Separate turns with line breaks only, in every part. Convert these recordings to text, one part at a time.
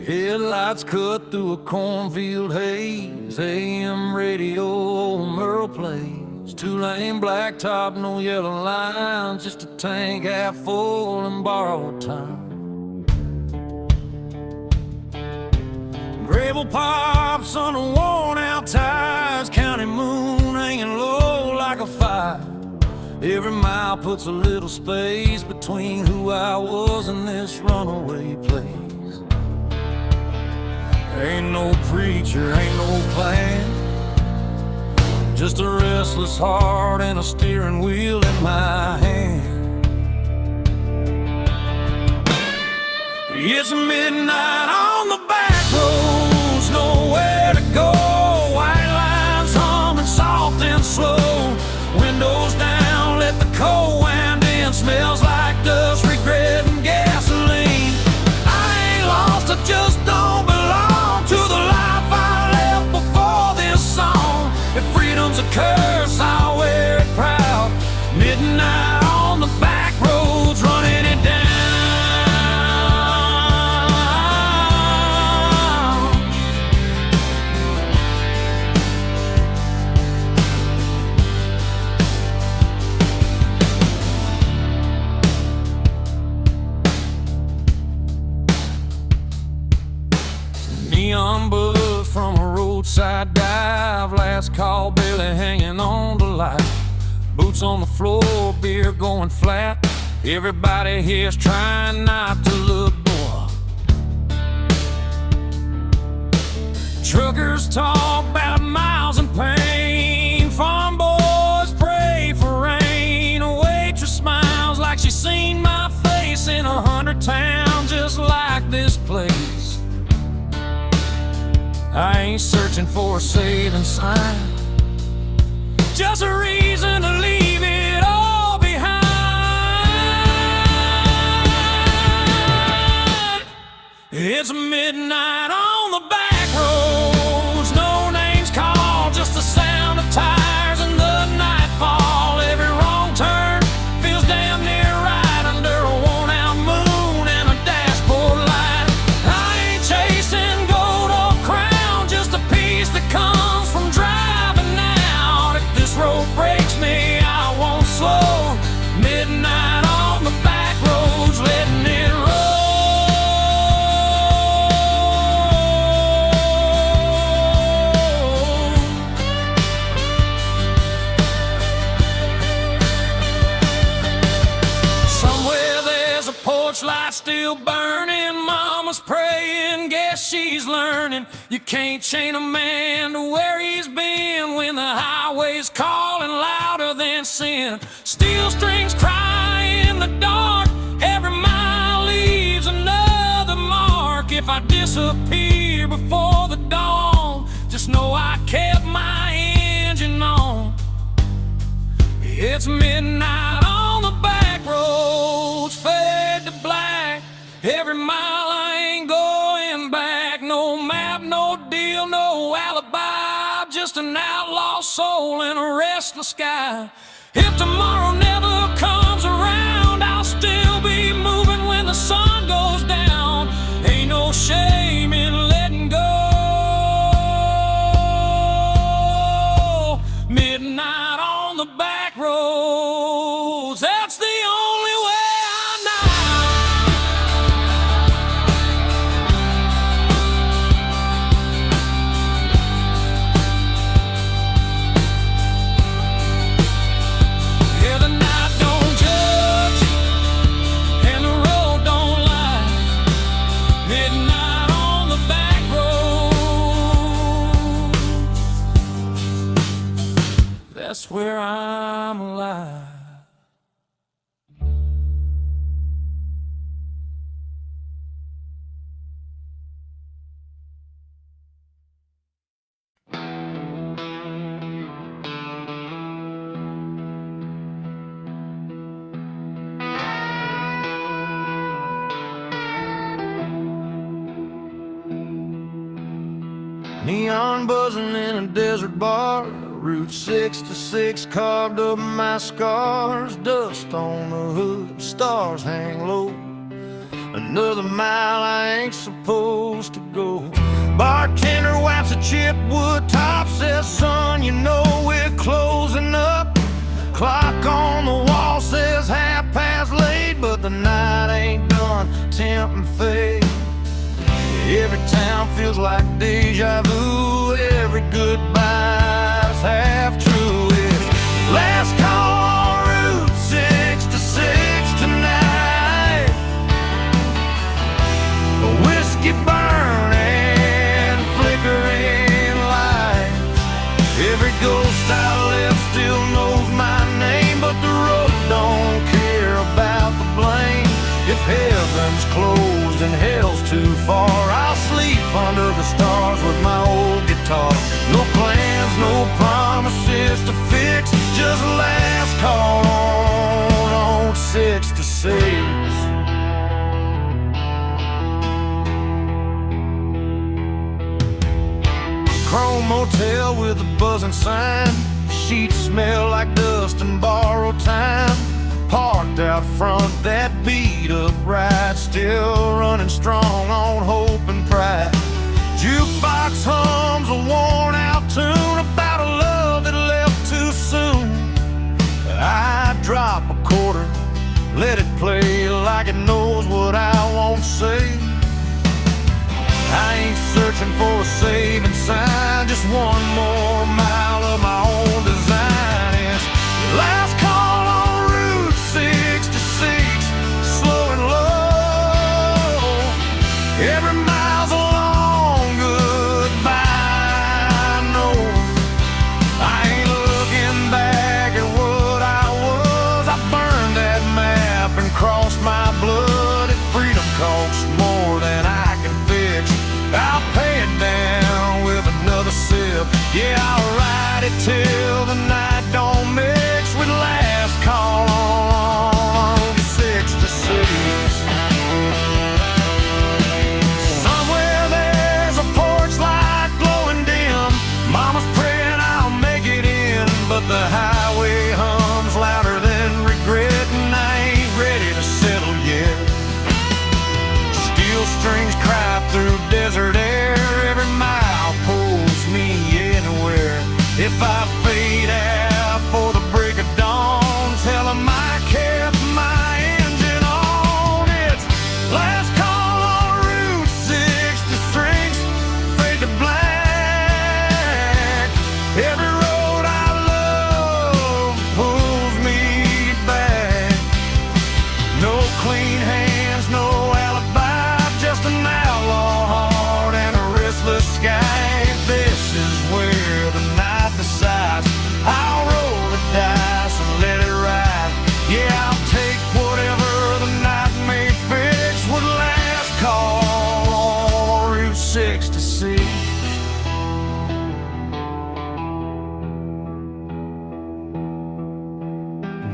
Headlights cut through a cornfield haze. AM radio, old Merle plays. Two-lane blacktop, no yellow lines. Just a tank half full and borrowed time. Gravel pops under worn-out tires. County moon hanging low like a fire. Every mile puts a little space between who I was and this runaway place. Ain't no preacher, ain't no plan, just a restless heart and a steering wheel in my hand. It's midnight on the back roads, nowhere to go. White lines humming soft and slow. Windows down, let the cold wind in. Smells like dust, regret, and gasoline. I ain't lost, I just don't belong to the life I left before this song. If freedom's a curse, I'll wear it proud. Midnight on the back roads, running it down. Neon buzz from a roadside dive. Last call, barely hanging on to life. Boots on the floor, beer going flat. Everybody here's trying not to look poor. Truckers talk about miles and pain. Farm boys pray for rain. A waitress smiles like she's seen my face in 100 towns just like this place. I ain't searching for a saving sign, just a reason to leave it all behind. It's midnight on the back roads, no names called, just the sound of tires and the nightfall. Every wrong turn feels damn near right under a worn-out moon and a dashboard light. I ain't chasing gold or crown, just a piece that comes from driving out. If this road breaks me, I won't slow. Midnight on the back roads, letting it roll. Somewhere there's a porch light still burning. Mama's praying, guess she's learning. You can't chain a man to where he's been when the highway's calling louder than sin. Steel strings cry in the dark, every mile leaves another mark. If I disappear before the dawn, just know I kept my engine on. It's midnight on the back roads, fade to black. Every mile I ain't going back. No map, no deal, no alibi. Just an outlaw soul in a restless sky. If tomorrow never comes around, I'll still be moving when the sun goes down. Ain't no shame in letting go. Midnight on the back roads, that's the only way I know. Yeah, the night don't judge and the road don't lie. Midnight on the back road, that's where I'm alive. Neon buzzing in a desert bar, Route 66 carved up my scars. Dust on the hood, stars hang low. Another mile I ain't supposed to go. Bartender wipes a chipped wood top, says, son, you know we're closing up. Clock on the wall says 8:30, but the night ain't done tempting fate. Every town feels like deja vu. Every goodbye's half true. It's last call on Route 66 tonight. A whiskey burning, flickering lights. Every ghost I left still knows my name, but the road don't care about the blame. If heaven's closed and hell's too far, I'll sleep under the stars with my old guitar. No plans, no promises to fix, just last call on 66. Chrome motel with a buzzing sign. Sheets smell like dust and borrowed time. Parked out front, that beat up ride, still running strong on hope and pride. Jukebox hums a worn out tune about a love that left too soon. I drop a quarter, let it play like it knows what I won't say. I ain't searching for a saving sign, just one more mile of my own design. It's last call on Route 66, slow and low. Every mile's a long goodbye, I know. I ain't looking back at what I was. I burned that map and crossed my blood. If freedom costs more than I can fix, I'll pay it down with another sip. Yeah, I'll ride it till the night don't mix with last call on 66. Somewhere there's a porch light glowing dim. Mama's praying I'll make it in, but the highway hums louder than regret, and I ain't ready to settle yet. Steel strings cry through desert air. Every mile pulls me anywhere. If I fade out for the break of dawn, tell 'em I kept my engine on. It's last call on Route 66, fade to black. Every road I love pulls me back. No clean hands, no alibi, just an outlaw heart and a restless sky. This is where the night decides. I'll roll the dice and let it ride. Yeah, I'll take whatever the night may fix with last call on Route 66.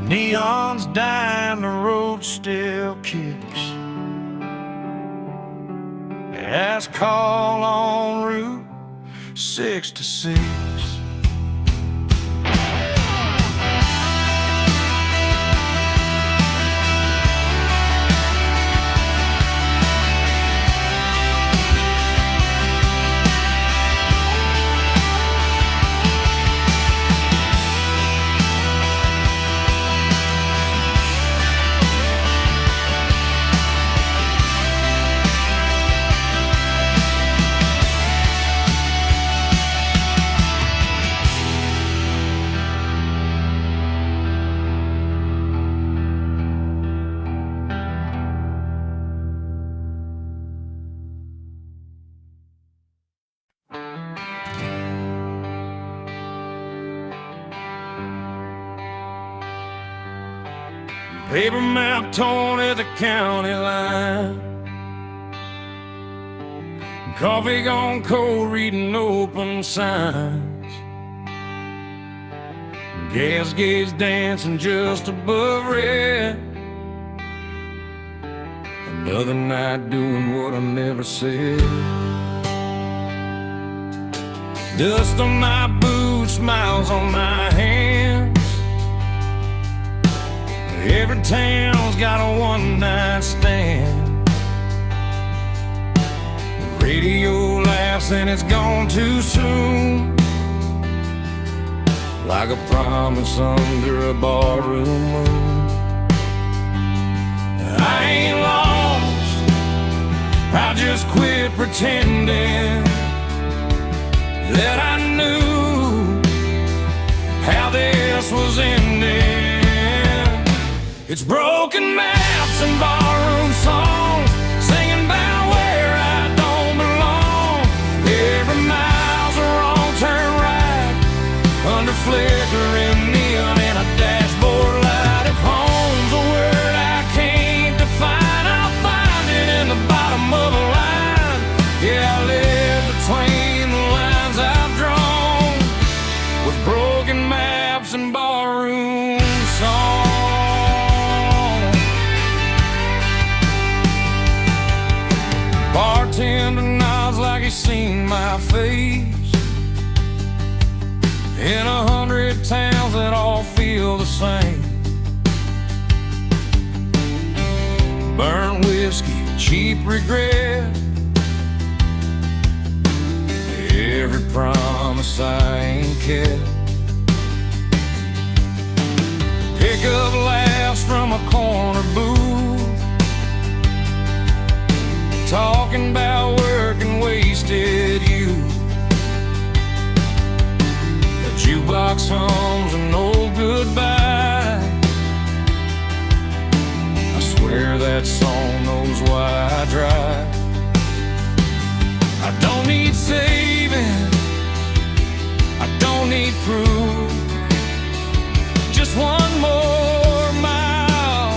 Neon's dying, the road still kicks. Last call on Route 66. Paper map torn at the county line. Coffee gone cold, reading open signs. Gas gauge dancing just above red. Another night doing what I never said. Dust on my boots, smiles on my hands. Every town's got a one-night stand. Radio laughs and it's gone too soon, like a promise under a barroom moon. I ain't lost, I just quit pretending that I knew how this was ending. It's broken maps and barroom songs, singing about where I don't belong. Every mile's a wrong turn right, under flickering neon and a dashboard light. If home's a word I can't define, I'll find it in the bottom of a line. Yeah, I live between the lines I've drawn, with broken maps and barroom songs. Bartender nods like he's seen my face in 100 towns that all feel the same. Burnt whiskey, cheap regret, every promise I ain't kept. Pick up laughs from a corner booth, talking about work and wasted youth. The jukebox hums an old goodbye, I swear that song knows why I drive. I don't need saving, I don't need proof, just one more mile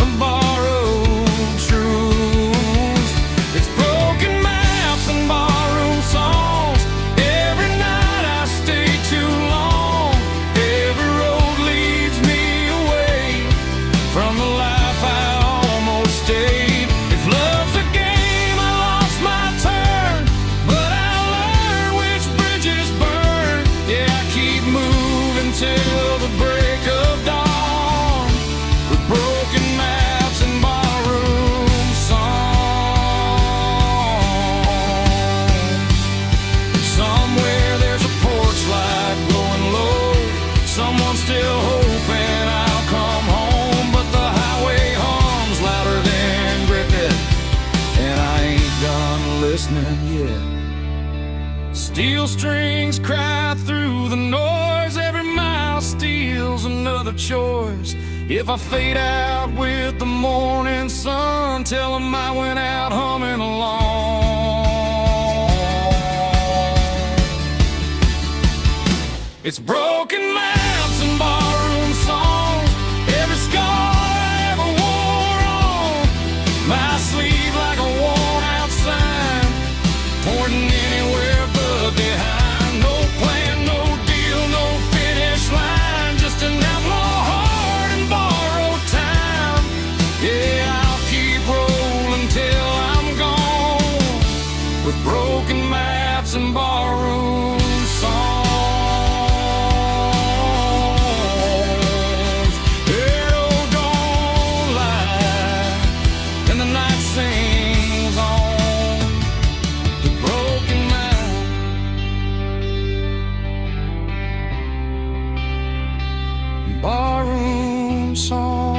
of borrowed truths. It's broken maps and barroom songs, every night I stay too long. Every road leads me away from the life I almost stayed. If love's a game, I lost my turn, but I learned which bridges burn. Yeah, I keep moving till the break of dawn, with broken maps and barroom songs. Somewhere there's a porch light glowing low, someone's still hoping I'll come home, but the highway hums louder than cricket, and I ain't done listening yet. Steel strings cry through the noise, every mile steals another choice. If I fade out with the morning sun, tell 'em I went out humming along. It's broken maps and barroom songs, every scar I ever wore on my sleeve like a worn out sign, pointing anywhere but behind. No plan, no deal, no finish line, just an outlaw heart and borrowed time. Yeah, I'll keep rolling till I'm gone, with broken maps and borrowed songs. Arrow don't lie, and the night sings on, the broken map, barroom songs.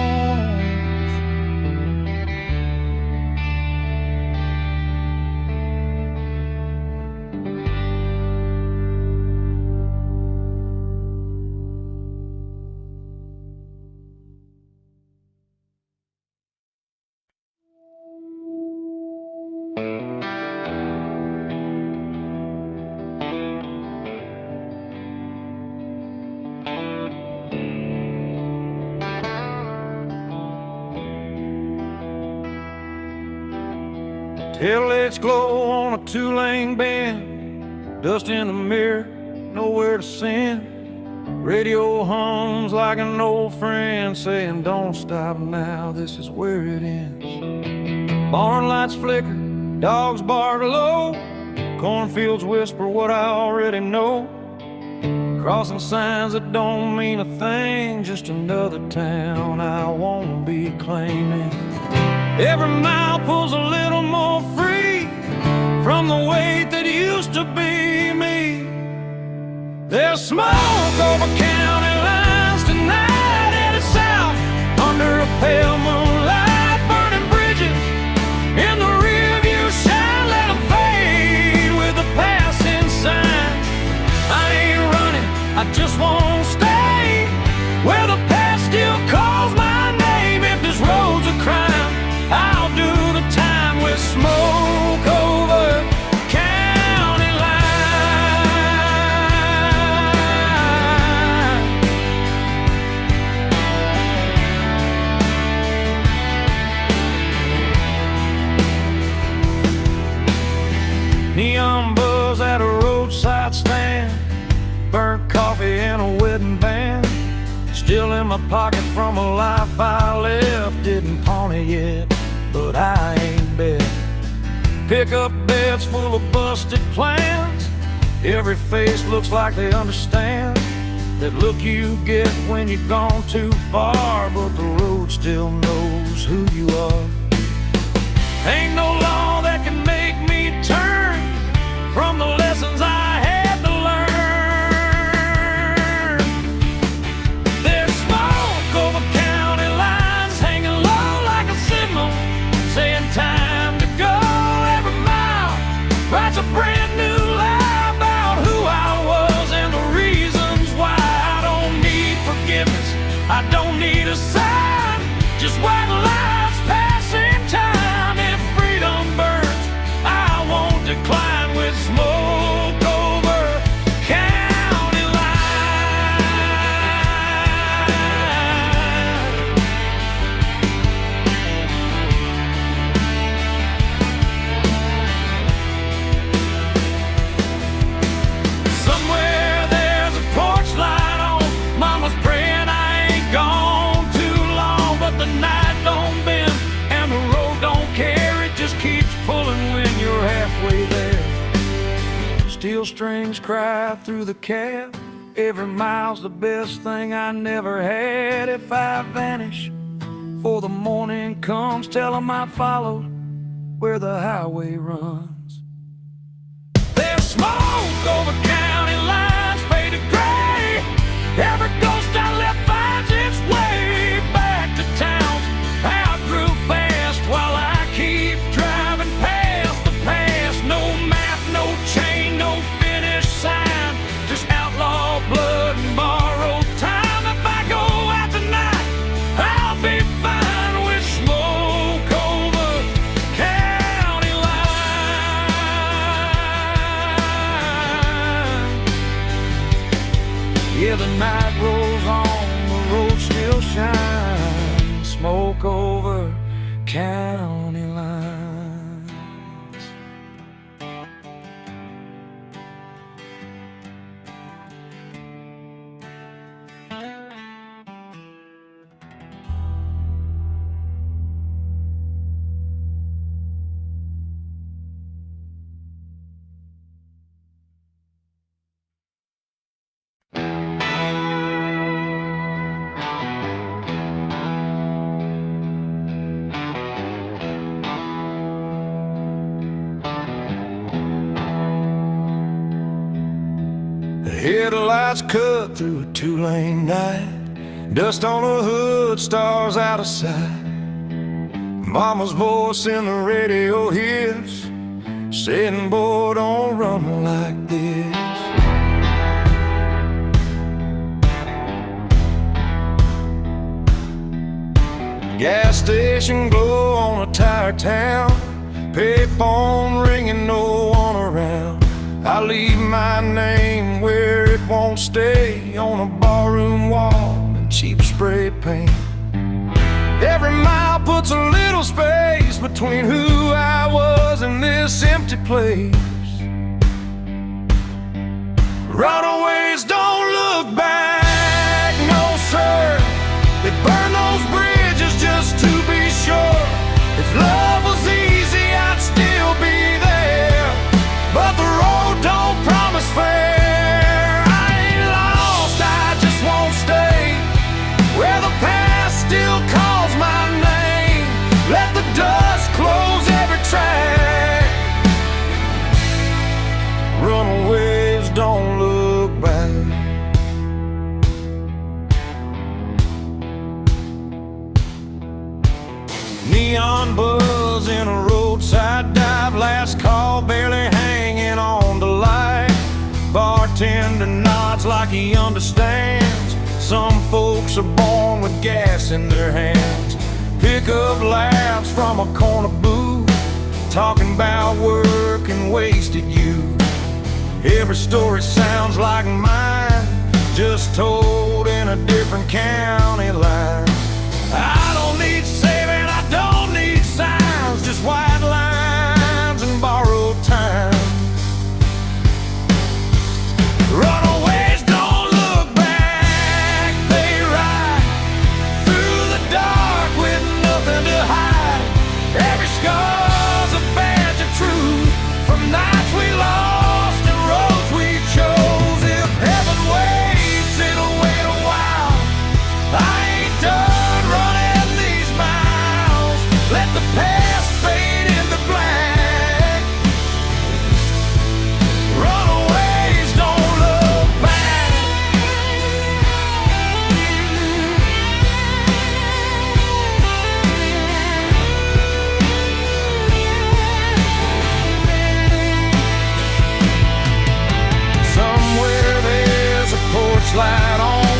Taillights glow on a two-lane bend, dust in the mirror, nowhere to send. Radio hums like an old friend, saying don't stop now, this is where it ends. Barn lights flicker, dogs bark low, cornfields whisper what I already know. Crossing signs that don't mean a thing, just another town I won't be claiming. Every mile pulls a little more free used to be me. There's smoke over county lines tonight, headed south under a pale moonlight, burning bridges in the rearview shine. Let them fade with the passing signs. I ain't running, I just won't stay where the past still calls my name. If this road's a crime, I'll do the time with smoke over county line. Neon buzz at a roadside stand, burnt coffee and a wedding band, still in my pocket from a life I left. Didn't pawn it yet, but I ain't bet. Pickup beds full of busted plans, every face looks like they understand that look you get when you've gone too far, but the road still knows who you are. Ain't no law that can make me turn from the lessons I had to learn. There's smoke over county lines, hanging low like a signal, saying time to go. Every mile writes a brand new lie about who I was and the reasons why. I don't need forgiveness, I don't need a sign, just white lies passing time. If freedom burns, I won't decline with smoke over county line. Somewhere there's a porch light on, mama's praying I ain't gone too long, but the night don't bend and the road don't care. It just keeps pulling when you're halfway there. Steel strings cry through the cab, every mile's the best thing I never had. If I vanish before the morning comes, tell 'em I followed where the highway runs. There's smoke over county lines, faded gray. Every ghost I left finds its way back to town. I grew fast while I keep driving past the past. No map, no chain, no finish sign, just outlaw blood and borrowed time. If I go out tonight, I'll be fine with smoke over county line. Yeah, the night rolls on, the road still shines. Smoke over county lines. Headlights cut through a two-lane night, dust on the hood, stars out of sight. Mama's voice in the radio hears, saying, boy, don't run like this. Gas station glow on a tired town, payphone ringing, no one around. I leave my name where it won't stay, on a barroom wall in cheap spray paint. Every mile puts a little space between who I was and this empty place. Runaways don't look back, no sir. They burn those bridges just to be sure. If love was easy, I'd still be there, but the road don't promise fair. I ain't lost, I just won't stay where the past still calls my name. Let the dust close every track. last call, barely hanging on to life. Bartender nods like he understands. Some folks are born with gas in their hands. Pick up laughs from a corner booth, talking about work and wasted youth. Every story sounds like mine, just told in a different county line. I don't need saving, I don't need signs, just white lines and borrowed time. Runaways don't look back, they ride through the dark with nothing to hide. Every scar's a badge of truth, from nights we lost and roads we chose. If heaven waits, it'll wait a while. I ain't done running these miles. Let the past fade into black. Runaways don't look back. Somewhere there's a porch light on.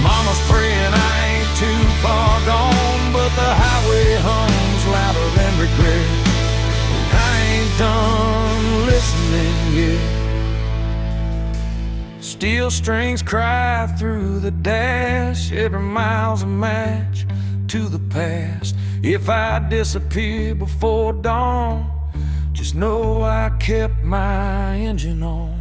Mama's praying I ain't too far gone, but the highway hums louder than regret. I ain't done listening yet. Steel strings cry through the dash. Every mile's a match to the past. If I disappear before dawn, just know I kept my engine on.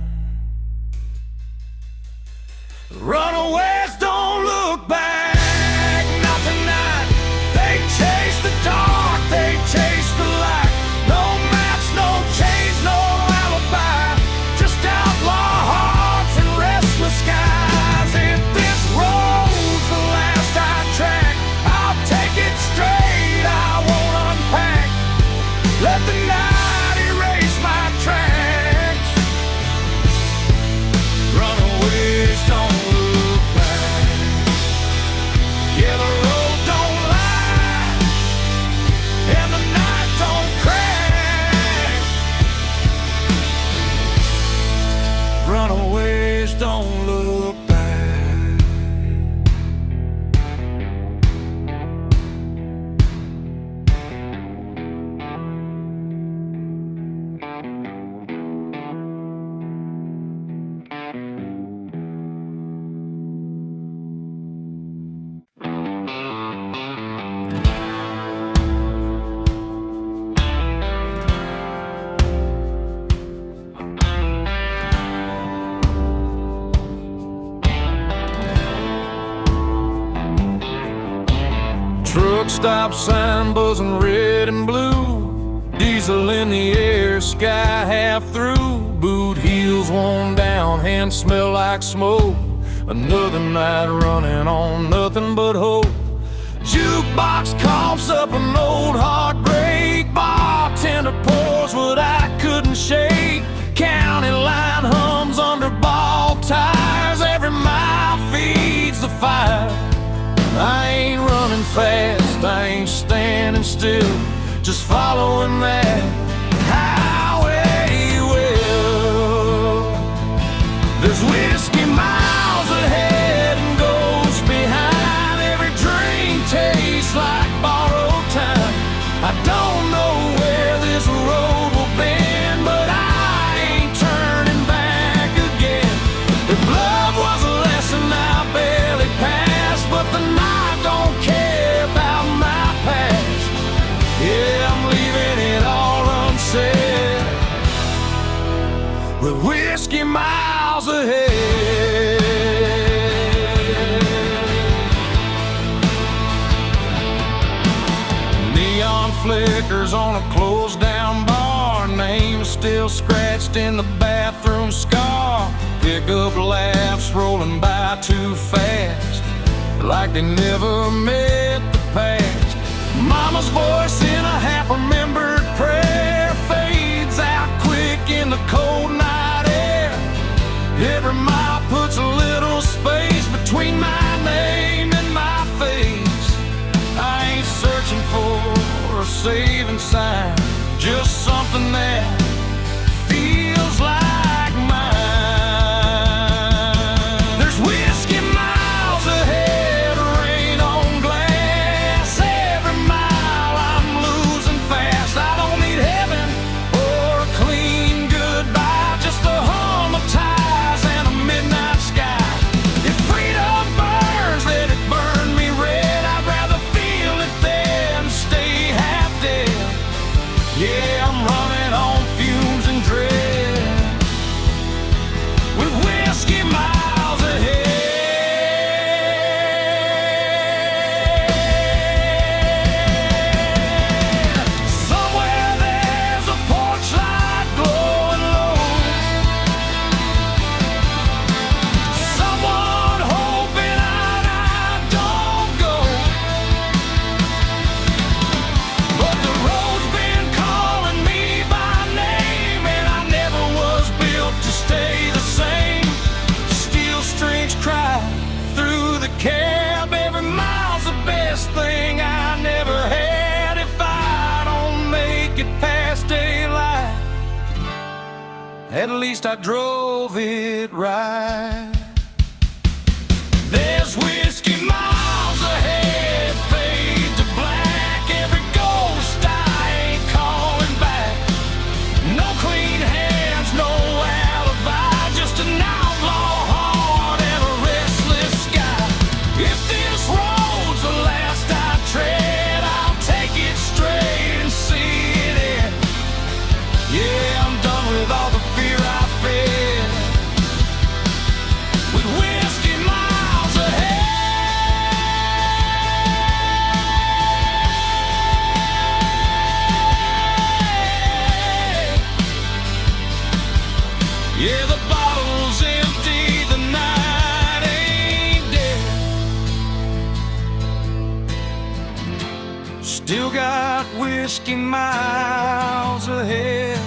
Runaways don't look back, not tonight. They chase the dark, they chase the light. No maps, no chains, no alibi, just outlaw hearts and restless skies. If this road's the last I track, I'll take it straight, I won't unpack. Let the night erase my tracks. Runaways don't look back. Yeah, the road don't lie, and the night don't crack. Runaways don't look back. Truck stop sign buzzing red and blue, diesel in the air, sky half through. Boot heels worn down, hands smell like smoke. Another night running on nothing but hope. Jukebox coughs up an old heartbreak. Bartender pours what I couldn't shake. County line hums under ball tires. Every mile feeds the fire. I ain't running fast, I ain't standing still, just following that highway will. There's whiskey miles ahead and ghosts behind. Every dream tastes like borrowed time. I don't know where this road will bend, but I ain't turning back again. If love was a lesson I barely passed, but the night don't care about my past. Yeah, I'm leaving it all unsaid, with whiskey miles ahead. Neon flickers on a closed down bar, name still scratched in the bathroom scar. Pickup laughs rolling by too fast, like they never met the past. Mama's voice in a half-remembered prayer fades out quick in the cold night air. Every mile puts a little space between my name and my face. I ain't searching for a saving sign, just something that at least I drove it right. There's whiskey miles ahead, fade to black. Every ghost I ain't calling back. No clean hands, no alibi, just an outlaw heart and a restless sky. If this road's the last I tread, I'll take it straight and see it in. Yeah, I'm done with all the fear I fed, with whiskey miles ahead. Yeah, the bottle's empty, the night ain't dead. Still got whiskey miles ahead.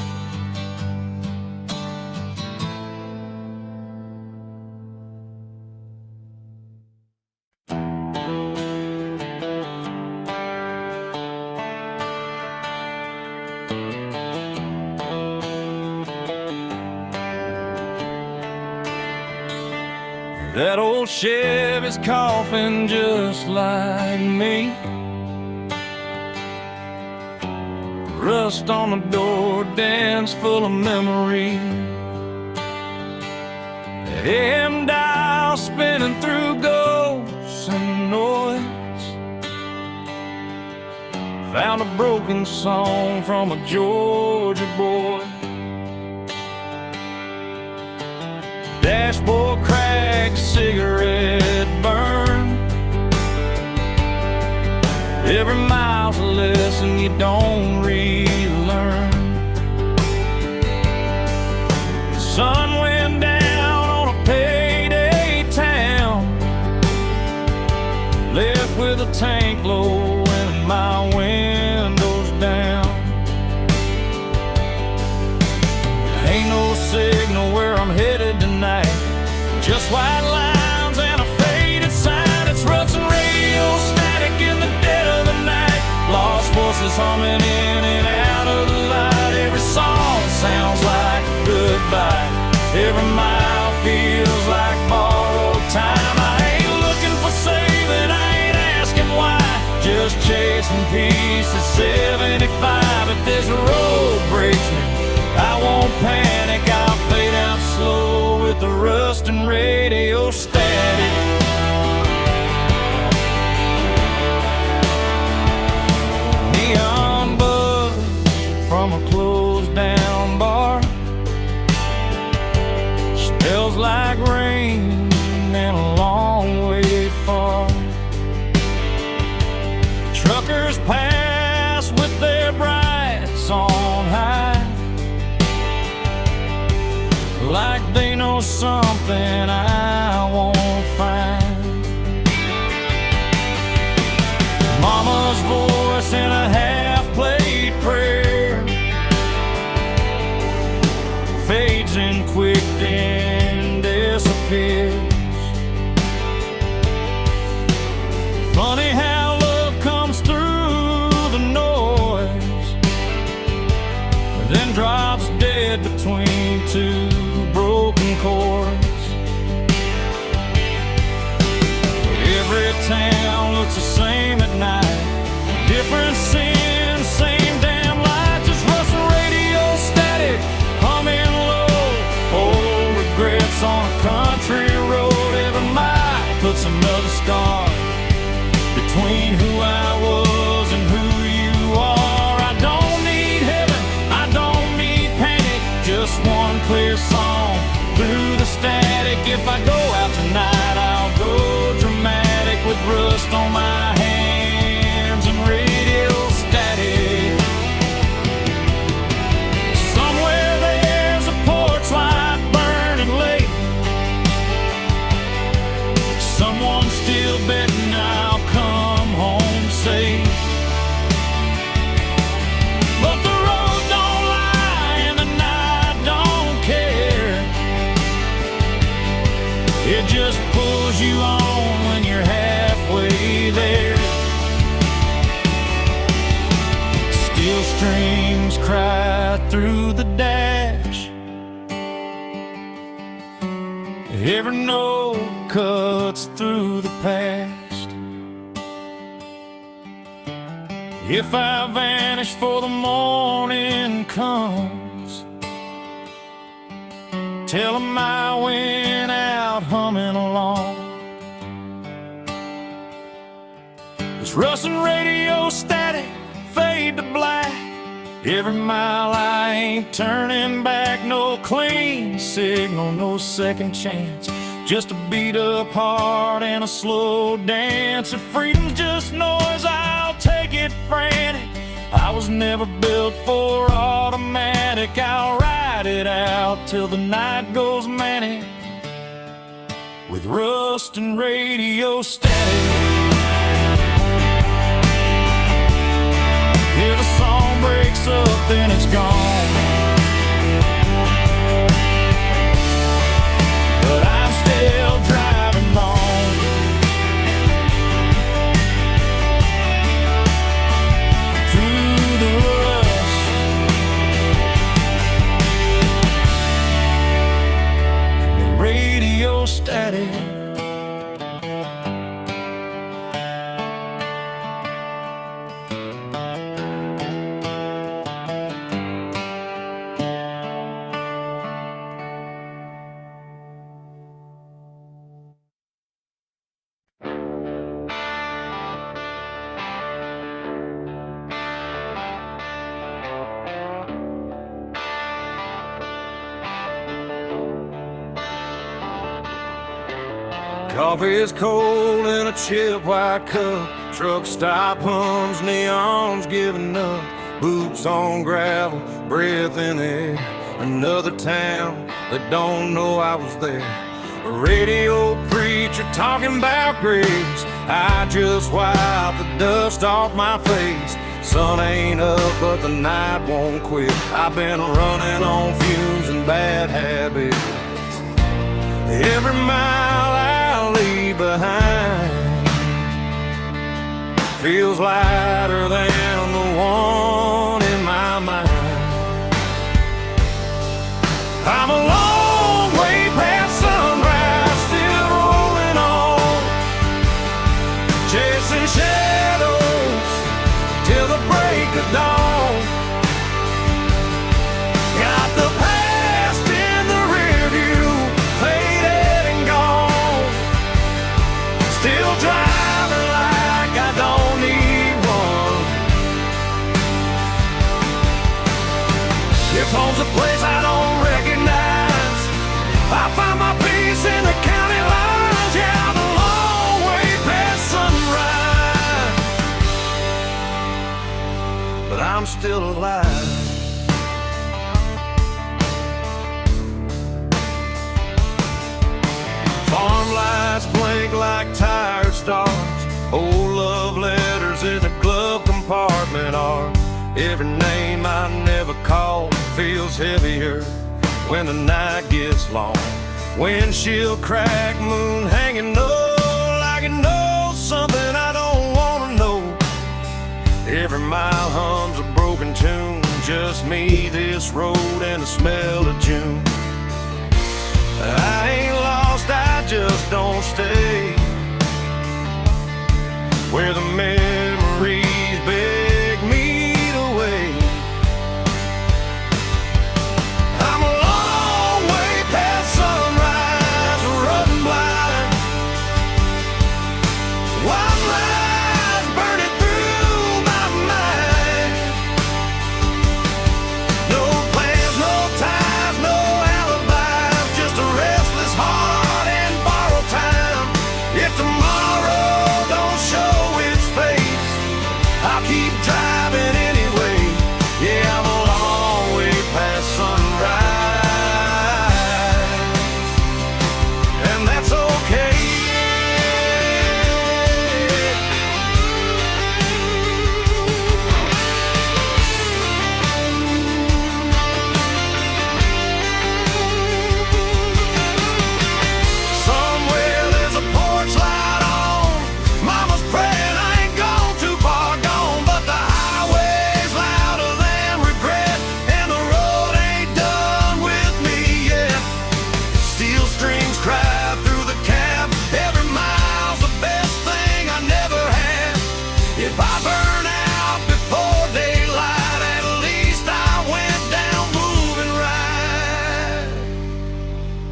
That old Chevy's coughing just like me. Rust on the door, dance full of memory. The AM dial spinning through ghosts and noise. Found a broken song from a Georgia boy. Dashboard crack, cigarette burn. Every mile's a lesson you don't relearn. The sun went down on a payday town, left with a tank low and my windows down. Ain't no signal where I'm headed tonight, just white lines and a faded sign. It's Russian radio static in the dead of the night, lost voices humming in and out of the light. Every song sounds like goodbye, every mile feels like borrowed time. I ain't looking for saving, I ain't asking why, just chasing peace at 75. If this road breaks me, I won't panic, I'll fade out slow with the rust and radio static. Neon buzz from a closed down bar, smells like rain and a long way far. Truckers pass with their brights on high, like they know something I won't find. Mama's voice in a half-played prayer fades in quick then disappears. Funny how love comes through the noise, then drops dead between two broken chords. Every town looks the same at night, different sin, same damn light. Just Russian radio static, humming low, old regrets on a country road. Every mile puts another scar between who I was and who you are. I don't need heaven, I don't need panic, just one clear song through the static. If I go out tonight, I'll go dramatic with rust on my hands and radio static. Somewhere there's a porch light burning late, someone's still betting I'll come home safe. But the road don't lie and the night don't care, it just pulls you on when you're halfway there. Steel strings cry through the dash, Every note cuts through the past. If I vanish before the morning comes, tell 'em I went out humming along. This rustling radio static fade to black. Every mile I ain't turning back. No clean signal, no second chance. Just a beat up heart and a slow dance. If freedom's just noise, I'll take it frantic. I was never built for automatic. I'll ride it out till the night goes manic with rust and radio static. Hear the song breaks up, then it's gone. But I'm still driving on through the rust. The radio static. Coffee is cold in a chip white cup. Truck stop hums, neons giving up. Boots on gravel, breath in the air. Another town that don't know I was there. A radio preacher talking about grace. I just wipe the dust off my face. Sun ain't up, but the night won't quit. I've been running on fumes and bad habits. Every mile I leave behind feels lighter than the one in my mind. I'm a long way past sunrise, still rolling on, chasing shadows till the break of dawn. Got the past in the rear view, faded and gone. Still driving like I don't need one. If home's a place I don't recognize, I find my peace in the county lines. Yeah, I'm a long way past sunrise, but I'm still alive. Farm lights blink like tired stars. Old love letters in the glove compartment are. Every name I never called feels heavier when the night gets long. Windshield crack, moon hanging low, like it knows something I don't wanna know. Every mile hums a broken tune, just me, this road, and the smell of June. I ain't lost, I just don't stay where the memories beg me to wait. I'm a long way past sunrise, running blind. Wild lies burning through my mind. No plans, no ties, no alibis, just a restless heart and borrowed time. If tomorrow don't show its face,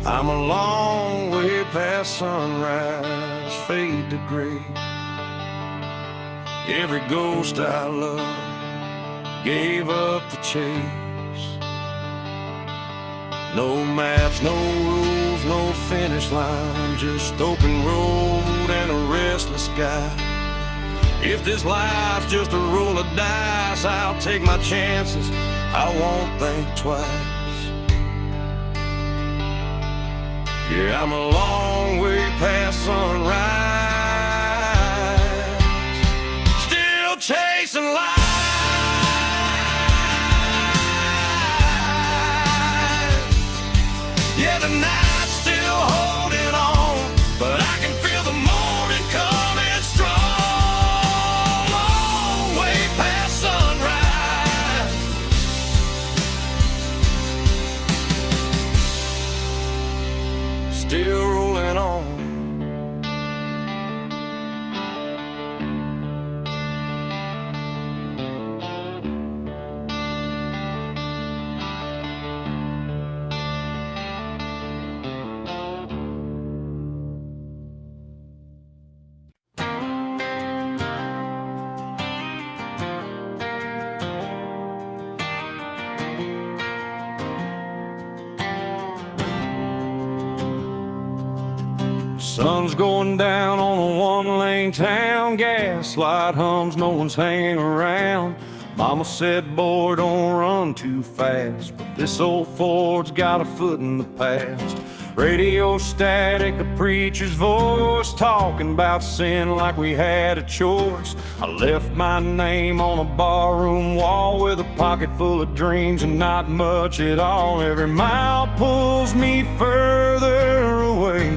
I'm a long way past sunrise, fade to gray. Every ghost I loved gave up the chase. No maps, no rules, no finish line, just open road and a restless sky. If this life's just a roll of dice, I'll take my chances, I won't think twice. Yeah, I'm a long way past sunrise, still chasing life. Yeah, the night's still holding on, but I can feel the morning coming strong. Long way past sunrise, still rolling on. Sun's going down on a one-lane town, gaslight hums, no one's hanging around. Mama said, boy, don't run too fast, but this old Ford's got a foot in the past. Radio static, a preacher's voice, talking about sin like we had a choice. I left my name on a barroom wall with a pocket full of dreams and not much at all. Every mile pulls me further away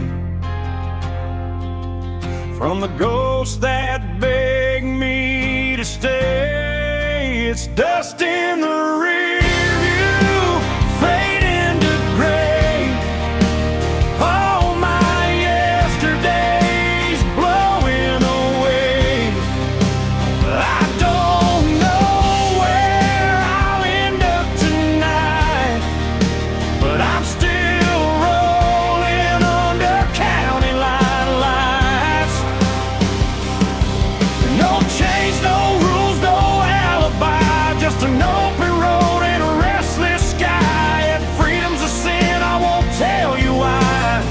from the ghosts that beg me to stay. It's dust in the rear view, fading to gray. All my yesterdays blowing away. I don't know where I'll end up tonight, but I'm still rolling under county line lights. No chains, no rules, no alibi, just an open road and a restless sky. If freedom's a sin, I won't tell you why.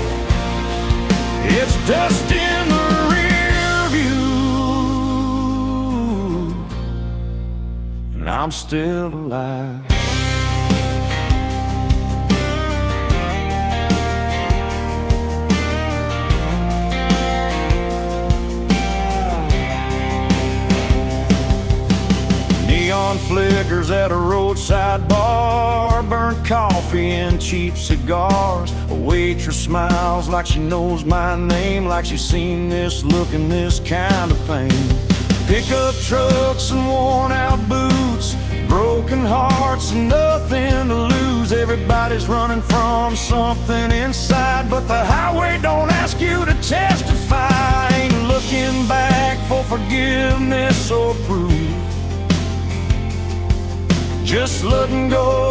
It's dust in the rear view, and I'm still alive. Neon flickers at a roadside bar, burnt coffee and cheap cigars. A waitress smiles like she knows my name, like she's seen this look and this kind of pain. Pickup trucks and worn out boots, broken hearts and nothing to lose. Everybody's running from something inside, but the highway don't ask you to testify. Ain't looking back for forgiveness or proof, just letting go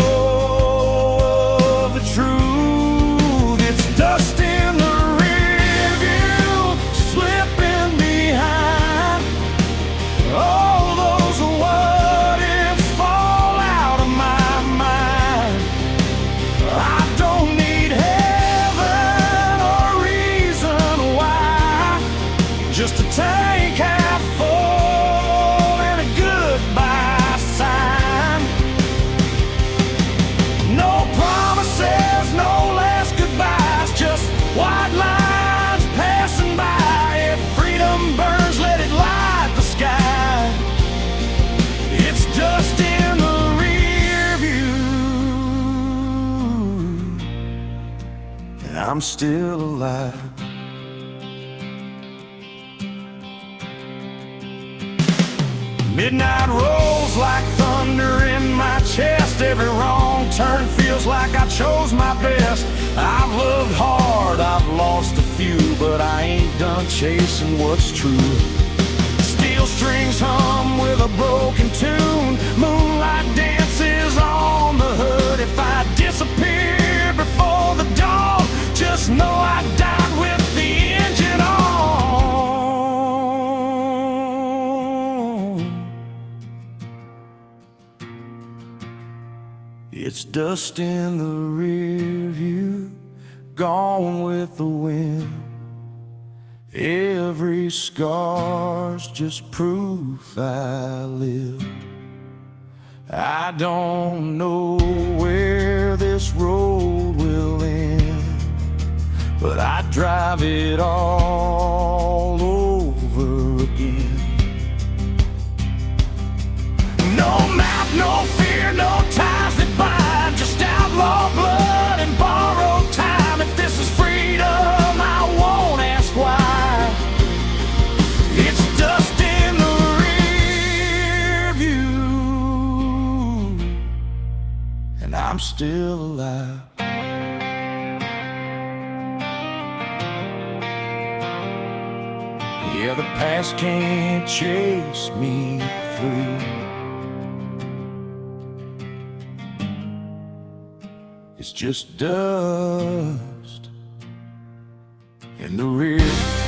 of the truth. It's dust in the rear view, slipping behind. All those what ifs fall out of my mind. I don't need heaven or reason why, just a tank half full and a goodbye sign. No promises, no last goodbyes, just white lines passing by. If freedom burns, let it light the sky. It's dust in the rear view, and I'm still alive. Midnight rolls like thunder in my chest. Every wrong turn feels like I chose my best. I've loved hard, I've lost a few, but I ain't done chasing what's true. Steel strings hum with a broken tune, moonlight dances on the hood. If I disappear before the dawn, just dust in the rear view, gone with the wind. Every scar's just proof I live. I don't know where this road will end, but I drive it all over again. No map, no fear, no ties that bind, just outlaw blood and borrowed time. If this is freedom, I won't ask why. It's dust in the rear view, and I'm still alive. Yeah, the past can't chase me free. It's just dust in the rear.